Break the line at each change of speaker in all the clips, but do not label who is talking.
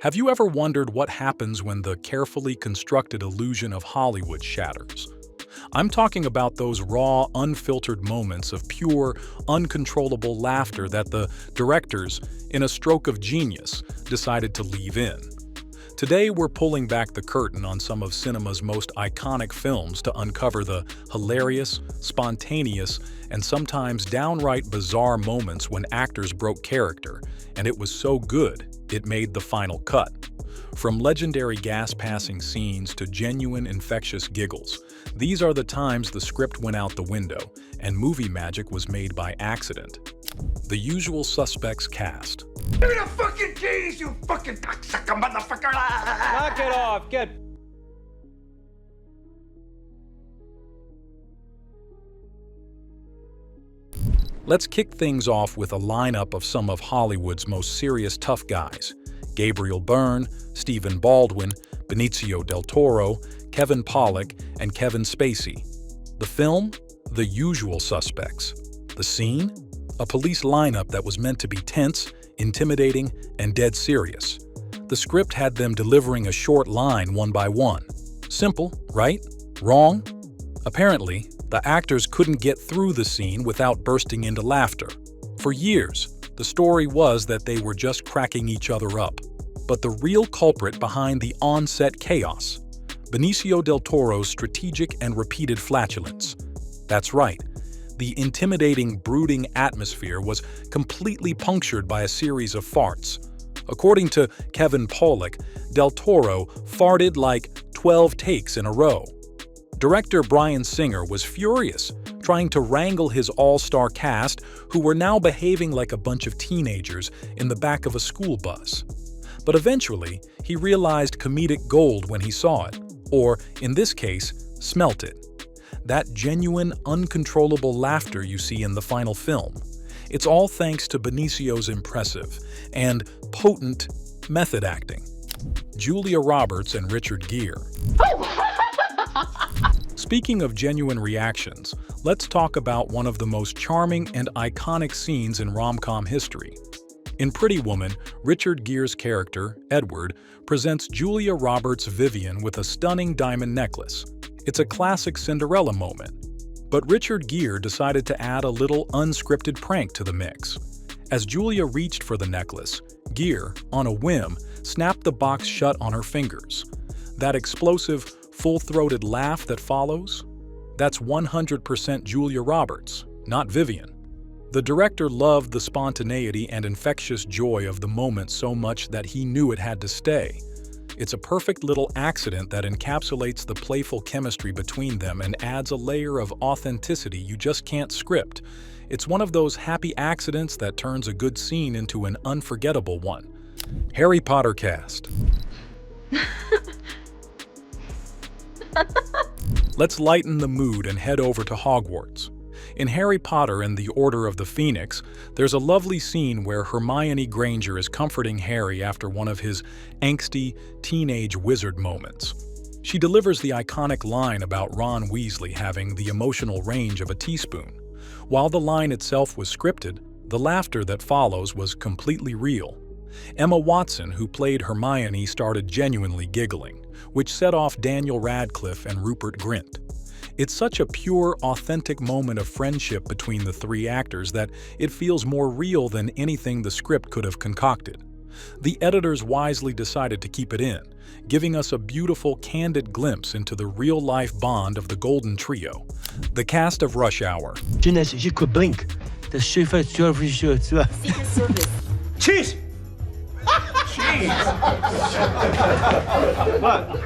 Have you ever wondered what happens when the carefully constructed illusion of Hollywood shatters? I'm talking about those raw, unfiltered moments of pure, uncontrollable laughter that the directors, in a stroke of genius, decided to leave in. Today, we're pulling back the curtain on some of cinema's most iconic films to uncover the hilarious, spontaneous, and sometimes downright bizarre moments when actors broke character, and it was so good, it made the final cut. From legendary gas-passing scenes to genuine infectious giggles, these are the times the script went out the window, and movie magic was made by accident. The Usual Suspects cast.
Give me the fucking keys, you fucking cocksucker motherfucker!
Knock it off, get...
Let's kick things off with a lineup of some of Hollywood's most serious tough guys. Gabriel Byrne, Stephen Baldwin, Benicio del Toro, Kevin Pollak, and Kevin Spacey. The film? The Usual Suspects. The scene? A police lineup that was meant to be tense, intimidating, and dead serious. The script had them delivering a short line one by one. Simple, right? Wrong? Apparently, the actors couldn't get through the scene without bursting into laughter. For years, the story was that they were just cracking each other up. But the real culprit behind the on-set chaos? Benicio del Toro's strategic and repeated flatulence. That's right. The intimidating, brooding atmosphere was completely punctured by a series of farts. According to Kevin Pollak, del Toro farted like 12 takes in a row. Director Bryan Singer was furious, trying to wrangle his all-star cast who were now behaving like a bunch of teenagers in the back of a school bus. But eventually, he realized comedic gold when he saw it, or, in this case, smelt it. That genuine, uncontrollable laughter you see in the final film. It's all thanks to Benicio's impressive and potent method acting. Julia Roberts and Richard Gere. Speaking of genuine reactions, let's talk about one of the most charming and iconic scenes in rom-com history. In Pretty Woman, Richard Gere's character, Edward, presents Julia Roberts' Vivian with a stunning diamond necklace. It's a classic Cinderella moment. But Richard Gere decided to add a little unscripted prank to the mix. As Julia reached for the necklace, Gere, on a whim, snapped the box shut on her fingers. That explosive, full-throated laugh that follows? That's 100% Julia Roberts, not Vivian. The director loved the spontaneity and infectious joy of the moment so much that he knew it had to stay. It's a perfect little accident that encapsulates the playful chemistry between them and adds a layer of authenticity you just can't script. It's one of those happy accidents that turns a good scene into an unforgettable one. Harry Potter cast. Let's lighten the mood and head over to Hogwarts. In Harry Potter and the Order of the Phoenix, there's a lovely scene where Hermione Granger is comforting Harry after one of his angsty, teenage wizard moments. She delivers the iconic line about Ron Weasley having the emotional range of a teaspoon. While the line itself was scripted, the laughter that follows was completely real. Emma Watson, who played Hermione, started genuinely giggling, which set off Daniel Radcliffe and Rupert Grint. It's such a pure, authentic moment of friendship between the three actors that it feels more real than anything the script could have concocted. The editors wisely decided to keep it in, giving us a beautiful, candid glimpse into the real-life bond of the Golden Trio. The cast of Rush Hour.
Jeunesse, j'ai quoi blink. The chauffeur,
Secret Service.
Cheese! Cheese!
What?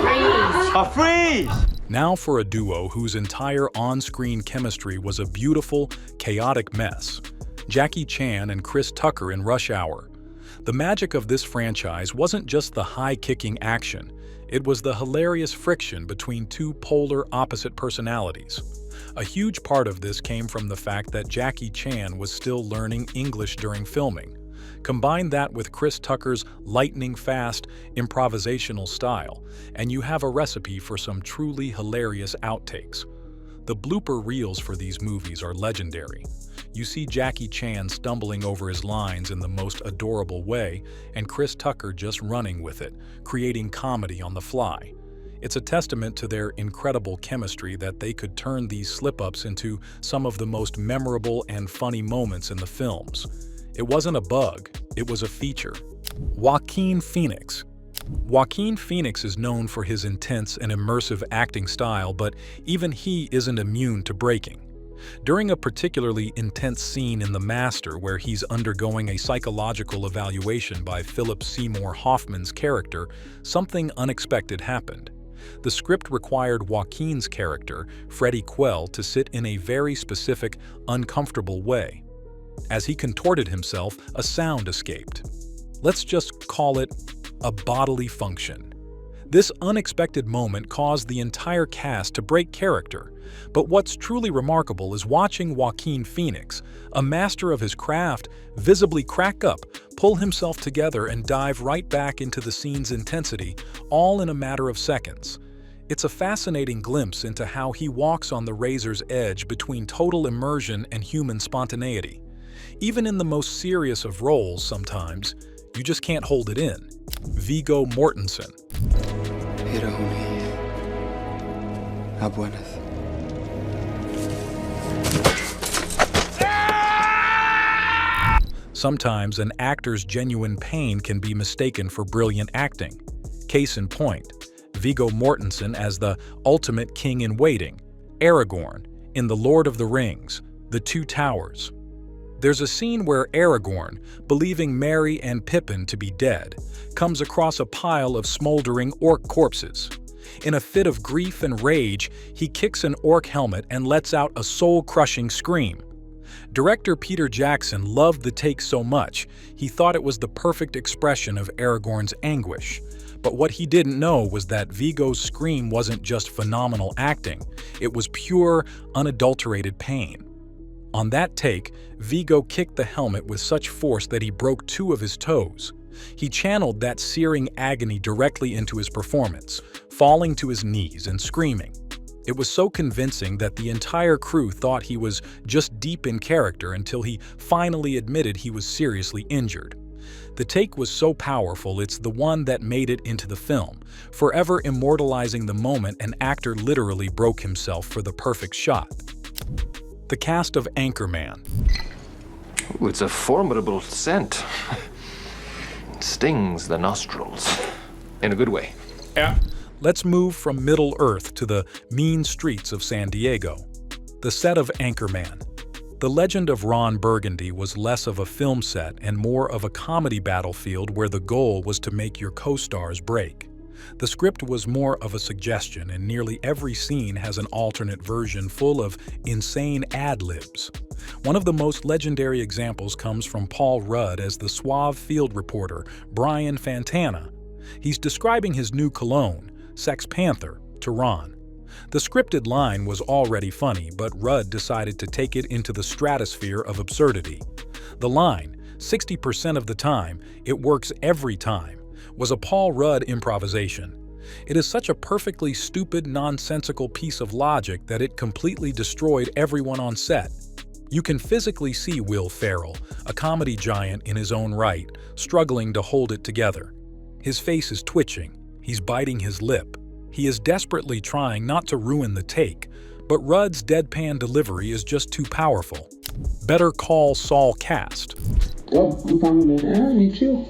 Freeze.
A freeze!
Now for a duo whose entire on-screen chemistry was a beautiful, chaotic mess. Jackie Chan and Chris Tucker in Rush Hour. The magic of this franchise wasn't just the high-kicking action, it was the hilarious friction between two polar opposite personalities. A huge part of this came from the fact that Jackie Chan was still learning English during filming. Combine that with Chris Tucker's lightning-fast, improvisational style, and you have a recipe for some truly hilarious outtakes. The blooper reels for these movies are legendary. You see Jackie Chan stumbling over his lines in the most adorable way, and Chris Tucker just running with it, creating comedy on the fly. It's a testament to their incredible chemistry that they could turn these slip-ups into some of the most memorable and funny moments in the films. It wasn't a bug, it was a feature. Joaquin Phoenix. Joaquin Phoenix is known for his intense and immersive acting style, but even he isn't immune to breaking. During a particularly intense scene in The Master where he's undergoing a psychological evaluation by Philip Seymour Hoffman's character, something unexpected happened. The script required Joaquin's character, Freddie Quell, to sit in a very specific, uncomfortable way. As he contorted himself, a sound escaped. Let's just call it a bodily function. This unexpected moment caused the entire cast to break character. But what's truly remarkable is watching Joaquin Phoenix, a master of his craft, visibly crack up, pull himself together and dive right back into the scene's intensity, all in a matter of seconds. It's a fascinating glimpse into how he walks on the razor's edge between total immersion and human spontaneity. Even in the most serious of roles sometimes, you just can't hold it in. Viggo Mortensen.
Buenas.
Sometimes an actor's genuine pain can be mistaken for brilliant acting. Case in point, Viggo Mortensen as the ultimate king-in-waiting, Aragorn, in The Lord of the Rings, The Two Towers. There's a scene where Aragorn, believing Merry and Pippin to be dead, comes across a pile of smoldering orc corpses. In a fit of grief and rage, he kicks an orc helmet and lets out a soul-crushing scream. Director Peter Jackson loved the take so much, he thought it was the perfect expression of Aragorn's anguish. But what he didn't know was that Viggo's scream wasn't just phenomenal acting, it was pure, unadulterated pain. On that take, Viggo kicked the helmet with such force that he broke 2 of his toes. He channeled that searing agony directly into his performance, falling to his knees and screaming. It was so convincing that the entire crew thought he was just deep in character until he finally admitted he was seriously injured. The take was so powerful it's the one that made it into the film, forever immortalizing the moment an actor literally broke himself for the perfect shot. The cast of Anchorman.
Ooh, it's a formidable scent. It stings the nostrils. In a good way.
Yeah. Let's move from Middle-earth to the mean streets of San Diego. The set of Anchorman. The legend of Ron Burgundy was less of a film set and more of a comedy battlefield where the goal was to make your co-stars break. The script was more of a suggestion, and nearly every scene has an alternate version full of insane ad-libs. One of the most legendary examples comes from Paul Rudd as the suave field reporter, Brian Fantana. He's describing his new cologne, Sex Panther, to Ron. The scripted line was already funny, but Rudd decided to take it into the stratosphere of absurdity. The line, 60% of the time, it works every time, was a Paul Rudd improvisation. It is such a perfectly stupid, nonsensical piece of logic that it completely destroyed everyone on set. You can physically see Will Ferrell, a comedy giant in his own right, struggling to hold it together. His face is twitching, he's biting his lip. He is desperately trying not to ruin the take, but Rudd's deadpan delivery is just too powerful. Better Call Saul cast.
Well, I'm fine, man. Me too.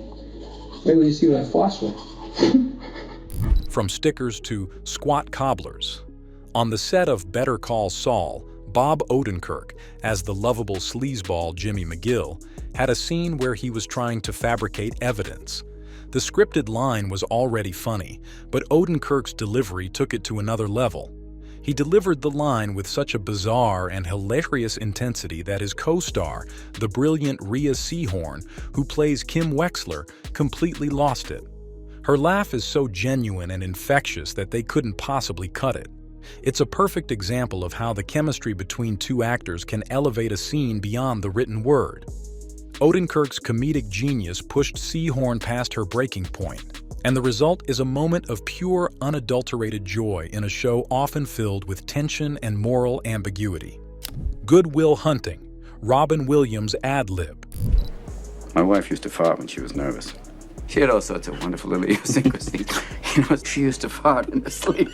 Wait till you see what I floss with.
From stickers to squat cobblers. On the set of Better Call Saul, Bob Odenkirk, as the lovable sleazeball Jimmy McGill, had a scene where he was trying to fabricate evidence. The scripted line was already funny, but Odenkirk's delivery took it to another level. He delivered the line with such a bizarre and hilarious intensity that his co-star, the brilliant Rhea Seehorn, who plays Kim Wexler, completely lost it. Her laugh is so genuine and infectious that they couldn't possibly cut it. It's a perfect example of how the chemistry between 2 actors can elevate a scene beyond the written word. Odenkirk's comedic genius pushed Seehorn past her breaking point. And the result is a moment of pure, unadulterated joy in a show often filled with tension and moral ambiguity. Good Will Hunting, Robin Williams ad-lib.
My wife used to fart when she was nervous. She had all sorts of wonderful little idiosyncrasies. She used to fart in her sleep.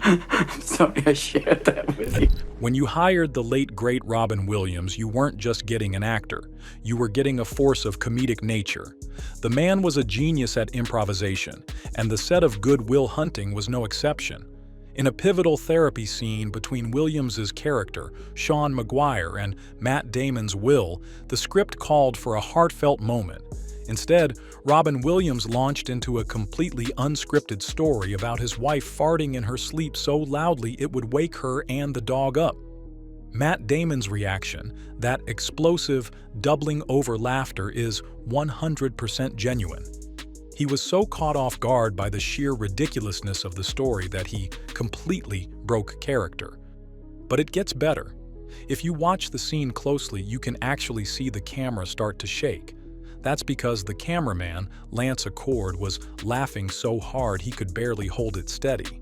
I'm sorry I shared that with you.
When you hired the late great Robin Williams, you weren't just getting an actor. You were getting a force of comedic nature. The man was a genius at improvisation, and the set of Good Will Hunting was no exception. In a pivotal therapy scene between Williams's character, Sean Maguire, and Matt Damon's Will, the script called for a heartfelt moment. Instead, Robin Williams launched into a completely unscripted story about his wife farting in her sleep so loudly it would wake her and the dog up. Matt Damon's reaction, that explosive, doubling over laughter, is 100% genuine. He was so caught off guard by the sheer ridiculousness of the story that he completely broke character. But it gets better. If you watch the scene closely, you can actually see the camera start to shake. That's because the cameraman, Lance Accord, was laughing so hard he could barely hold it steady.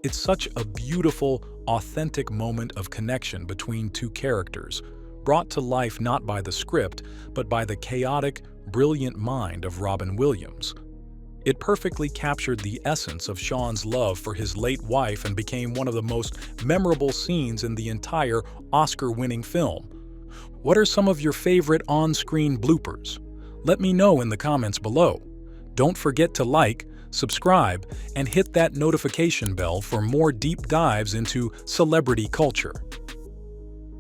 It's such a beautiful, authentic moment of connection between two characters, brought to life not by the script, but by the chaotic, brilliant mind of Robin Williams. It perfectly captured the essence of Sean's love for his late wife and became one of the most memorable scenes in the entire Oscar-winning film. What are some of your favorite on-screen bloopers? Let me know in the comments below. Don't forget to like, subscribe, and hit that notification bell for more deep dives into celebrity culture.